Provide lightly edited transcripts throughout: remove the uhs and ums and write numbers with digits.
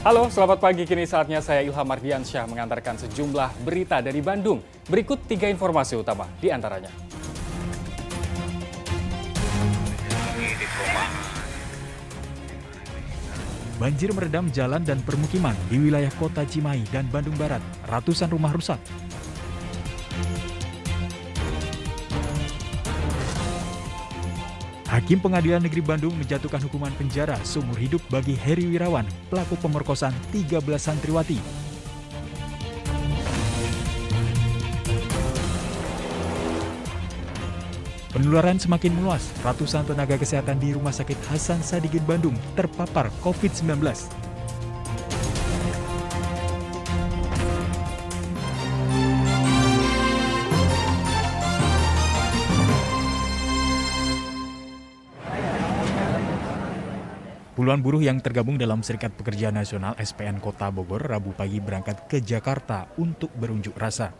Halo, selamat pagi. Kini saatnya saya Ilham Mardiansyah mengantarkan sejumlah berita dari Bandung. Berikut 3 informasi utama di antaranya. Banjir merendam jalan dan permukiman di wilayah kota Cimahi dan Bandung Barat. Ratusan rumah rusak. Hakim Pengadilan Negeri Bandung menjatuhkan hukuman penjara seumur hidup bagi Heri Wirawan, pelaku pemerkosaan 13 santriwati. Penularan semakin meluas, ratusan tenaga kesehatan di Rumah Sakit Hasan Sadikin Bandung terpapar COVID-19. Puluhan buruh yang tergabung dalam Serikat Pekerja Nasional SPN Kota Bogor Rabu pagi berangkat ke Jakarta untuk berunjuk rasa.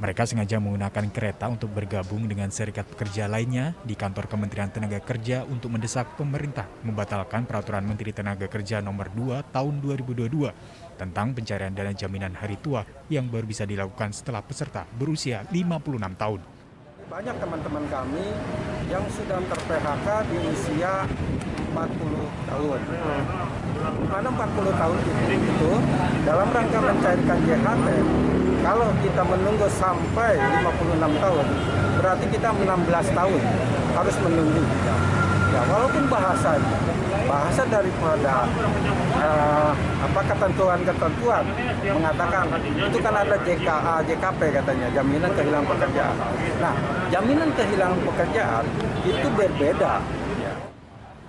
Mereka sengaja menggunakan kereta untuk bergabung dengan serikat pekerja lainnya di kantor Kementerian Tenaga Kerja untuk mendesak pemerintah membatalkan Peraturan Menteri Tenaga Kerja Nomor 2 Tahun 2022 tentang pencairan dana jaminan hari tua yang baru bisa dilakukan setelah peserta berusia 56 tahun. Banyak teman-teman kami yang sudah ter-PHK di usia 40 tahun. Di mana 40 tahun itu dalam rangka mencairkan JHT, kalau kita menunggu sampai 56 tahun, berarti kita 16 tahun harus menunggu. Ya, walaupun bahasa daripada ketentuan mengatakan itu kan ada JKA, JKP katanya, jaminan kehilangan pekerjaan. Nah, jaminan kehilangan pekerjaan itu berbeda.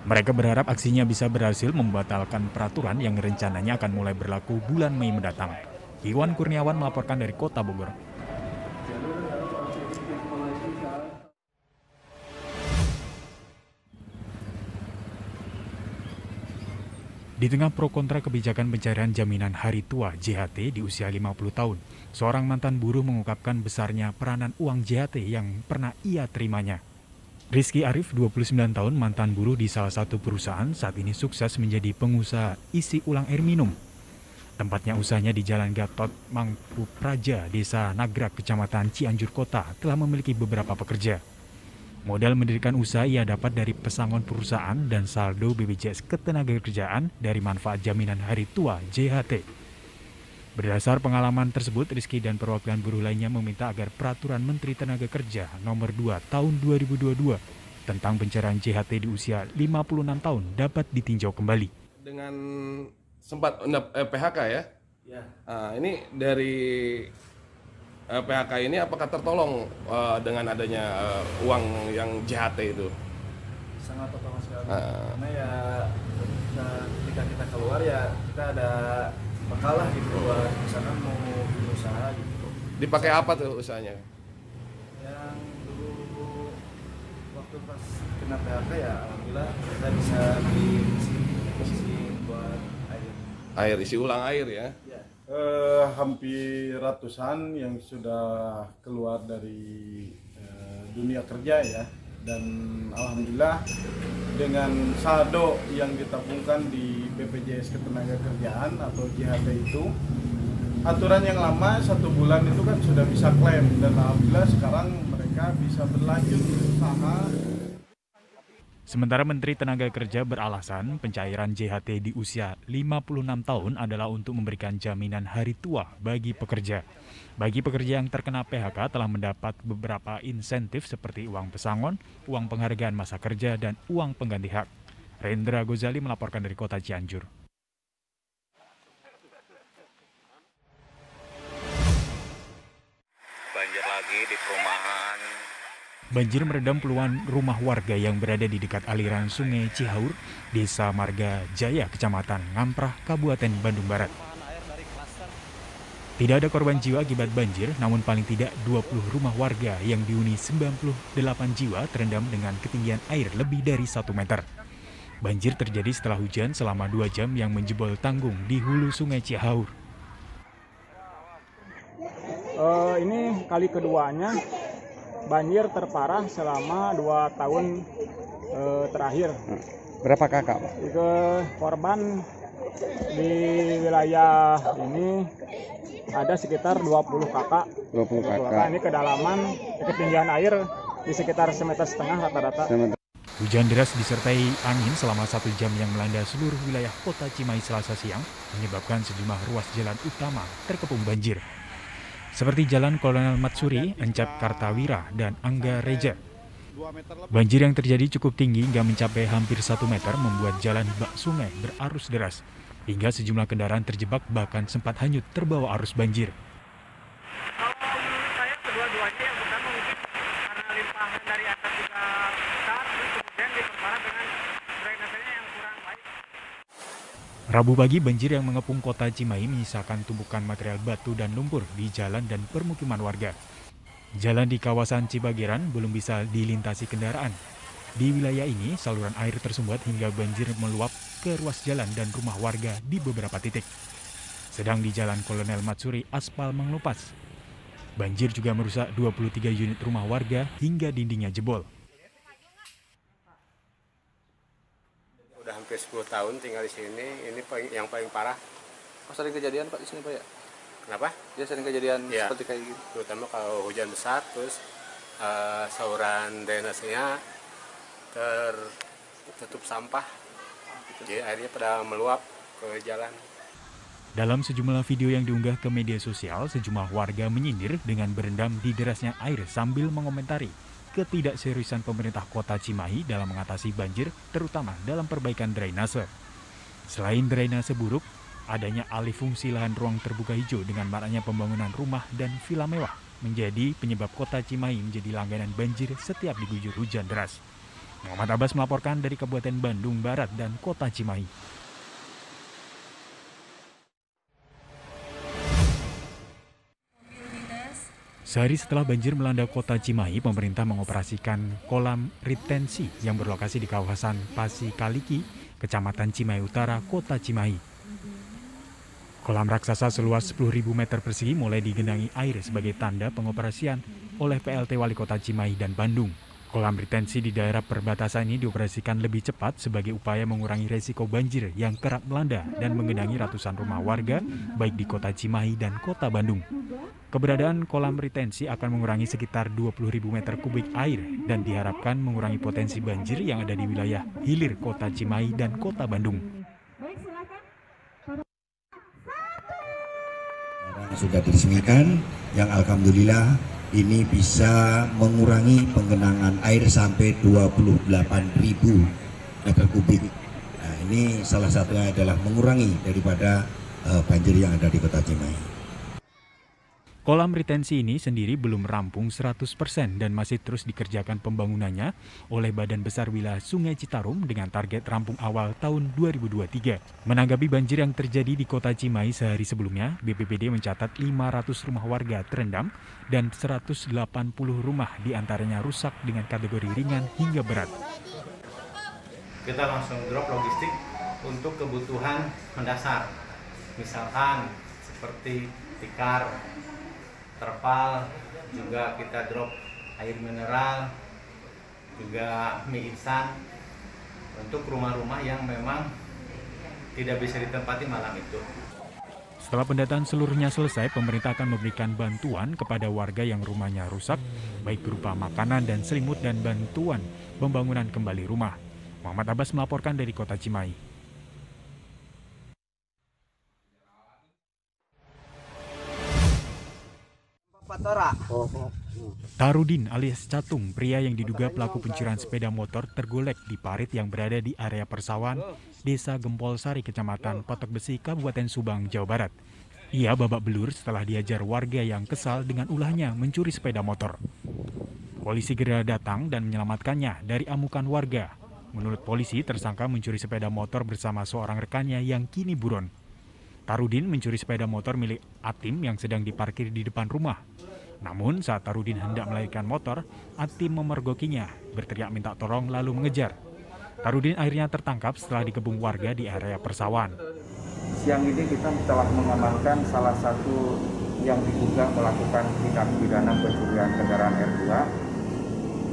Mereka berharap aksinya bisa berhasil membatalkan peraturan yang rencananya akan mulai berlaku bulan Mei mendatang. Iwan Kurniawan melaporkan dari Kota Bogor. Di tengah pro kontra kebijakan pencairan jaminan hari tua JHT di usia 50 tahun, seorang mantan buruh mengungkapkan besarnya peranan uang JHT yang pernah ia terimanya. Rizky Arif, 29 tahun, mantan buruh di salah satu perusahaan, saat ini sukses menjadi pengusaha isi ulang air minum. Tempatnya usahanya di Jalan Gatot Mangku Praja, Desa Nagrak, Kecamatan Cianjur Kota, telah memiliki beberapa pekerja. Modal mendirikan usaha ia dapat dari pesangon perusahaan dan saldo BPJS Ketenagakerjaan dari manfaat jaminan hari tua JHT. Berdasar pengalaman tersebut, Rizky dan perwakilan buruh lainnya meminta agar Peraturan Menteri Tenaga Kerja Nomor 2 Tahun 2022 tentang pencairan JHT di usia 56 tahun dapat ditinjau kembali. Dengan sempat PHK ya? Ya. Ini dari PHK ini apakah tertolong dengan adanya uang yang JHT itu? Sangat tertolong sekali. Karena ya ketika kita keluar ya kita ada bekal lah gitu buat misalkan mau berusaha gitu. Dipakai apa tuh usahanya? Yang dulu waktu pas kena PHK ya alhamdulillah kita bisa isi buat air, isi ulang air ya? Ya. Hampir ratusan yang sudah keluar dari dunia kerja ya, dan alhamdulillah dengan saldo yang ditabungkan di BPJS Ketenagakerjaan atau JHT itu, aturan yang lama 1 bulan itu kan sudah bisa klaim, dan alhamdulillah sekarang mereka bisa berlanjut usaha. Sementara Menteri Tenaga Kerja beralasan pencairan JHT di usia 56 tahun adalah untuk memberikan jaminan hari tua bagi pekerja. Bagi pekerja yang terkena PHK telah mendapat beberapa insentif seperti uang pesangon, uang penghargaan masa kerja, dan uang pengganti hak. Rendra Gozali melaporkan dari Kota Cianjur. Banjir lagi di perumahan. Banjir merendam puluhan rumah warga yang berada di dekat aliran Sungai Cihaur, Desa Marga Jaya, Kecamatan Ngamprah, Kabupaten Bandung Barat. Tidak ada korban jiwa akibat banjir, namun paling tidak 20 rumah warga yang dihuni 98 jiwa terendam dengan ketinggian air lebih dari 1 meter. Banjir terjadi setelah hujan selama 2 jam yang menjebol tanggung di hulu Sungai Cihaur. Ini kali keduanya banjir terparah selama 2 tahun terakhir. Berapa kakak? Korban di wilayah ini ada sekitar 20 kakak. 20 kakak. Ini kedalaman, ketinggian air di sekitar 1,5 meter rata-rata. Hujan deras disertai angin selama 1 jam yang melanda seluruh wilayah kota Cimahi Selasa siang menyebabkan sejumlah ruas jalan utama terkepung banjir. Seperti Jalan Kolonel Matsuri, Encep Kartawira, dan Angga Reja. Banjir yang terjadi cukup tinggi hingga mencapai hampir 1 meter membuat jalan bak sungai berarus deras. Hingga sejumlah kendaraan terjebak bahkan sempat hanyut terbawa arus banjir. Menurut saya kedua-duanya, yang pertama mungkin karena limpahan dari atas juga besar, terus kemudian diperparah dengan drainasenya yang kurang baik. Rabu pagi banjir yang mengepung kota Cimahi menyisakan tumpukan material batu dan lumpur di jalan dan permukiman warga. Jalan di kawasan Cibagiran belum bisa dilintasi kendaraan. Di wilayah ini, saluran air tersumbat hingga banjir meluap ke ruas jalan dan rumah warga di beberapa titik. Sedang di Jalan Kolonel Matsuri, aspal mengelupas. Banjir juga merusak 23 unit rumah warga hingga dindingnya jebol. Udah hampir 10 tahun tinggal di sini, ini yang paling parah. Oh, sering kejadian Pak di sini Pak ya? Kenapa? Ya sering kejadian Ya, seperti kayak gitu. terutama kalau hujan besar, terus saluran drainasenya tertutup sampah, jadi airnya pada meluap ke jalan. Dalam sejumlah video yang diunggah ke media sosial, sejumlah warga menyindir dengan berendam di derasnya air sambil mengomentari ketidakseriusan pemerintah kota Cimahi dalam mengatasi banjir, terutama dalam perbaikan drainase. Selain drainase buruk, adanya alih fungsi lahan ruang terbuka hijau dengan maraknya pembangunan rumah dan villa mewah menjadi penyebab kota Cimahi menjadi langganan banjir setiap diguyur hujan deras. Muhammad Abbas melaporkan dari Kabupaten Bandung Barat dan kota Cimahi. Sehari setelah banjir melanda kota Cimahi, pemerintah mengoperasikan kolam retensi yang berlokasi di kawasan Pasi Kaliki, Kecamatan Cimahi Utara, kota Cimahi. Kolam raksasa seluas 10.000 meter persegi mulai digenangi air sebagai tanda pengoperasian oleh PLT Wali Kota Cimahi dan Bandung. Kolam retensi di daerah perbatasan ini dioperasikan lebih cepat sebagai upaya mengurangi resiko banjir yang kerap melanda dan menggenangi ratusan rumah warga baik di kota Cimahi dan kota Bandung. Keberadaan kolam retensi akan mengurangi sekitar 20.000 meter kubik air dan diharapkan mengurangi potensi banjir yang ada di wilayah hilir kota Cimahi dan kota Bandung. Sudah diresmikan, yang alhamdulillah ini bisa mengurangi penggenangan air sampai 28.000 meter kubik. Nah, ini salah satunya adalah mengurangi daripada banjir yang ada di kota Cimahi. Kolam retensi ini sendiri belum rampung 100% dan masih terus dikerjakan pembangunannya oleh Badan Besar Wilayah Sungai Citarum dengan target rampung awal tahun 2023. Menanggapi banjir yang terjadi di kota Cimahi sehari sebelumnya, BPBD mencatat 500 rumah warga terendam dan 180 rumah diantaranya rusak dengan kategori ringan hingga berat. Kita langsung drop logistik untuk kebutuhan mendasar, misalkan seperti tikar, terpal, juga kita drop air mineral, juga mie instan untuk rumah-rumah yang memang tidak bisa ditempati malam itu. Setelah pendataan seluruhnya selesai, pemerintah akan memberikan bantuan kepada warga yang rumahnya rusak, baik berupa makanan dan selimut dan bantuan pembangunan kembali rumah. Muhammad Abbas melaporkan dari kota Cimahi. Tarudin alias Catung, pria yang diduga pelaku pencurian sepeda motor tergolek di parit yang berada di area persawahan Desa Gempol Sari, Kecamatan Patok Besi, Kabupaten Subang, Jawa Barat. Ia babak belur setelah diajar warga yang kesal dengan ulahnya mencuri sepeda motor. Polisi segera datang dan menyelamatkannya dari amukan warga. Menurut polisi, tersangka mencuri sepeda motor bersama seorang rekannya yang kini buron. Tarudin mencuri sepeda motor milik Atim yang sedang diparkir di depan rumah. Namun saat Tarudin hendak melarikan motor, Atim memergokinya, berteriak minta tolong lalu mengejar. Tarudin akhirnya tertangkap setelah dikepung warga di area persawahan. Siang ini kita telah mengamankan salah satu yang diduga melakukan tindak pidana pencurian kendaraan R2,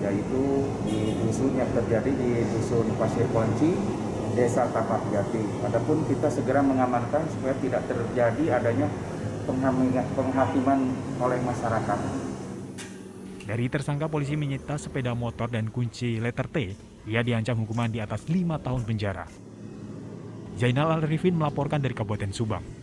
yaitu di dusun yang terjadi di Dusun Pasir Kunci, Desa Tapak Jati. Adapun kita segera mengamankan supaya tidak terjadi adanya penghakiman oleh masyarakat. Dari tersangka, polisi menyita sepeda motor dan kunci letter T. Ia diancam hukuman di atas 5 tahun penjara. Zainal Arifin melaporkan dari Kabupaten Subang.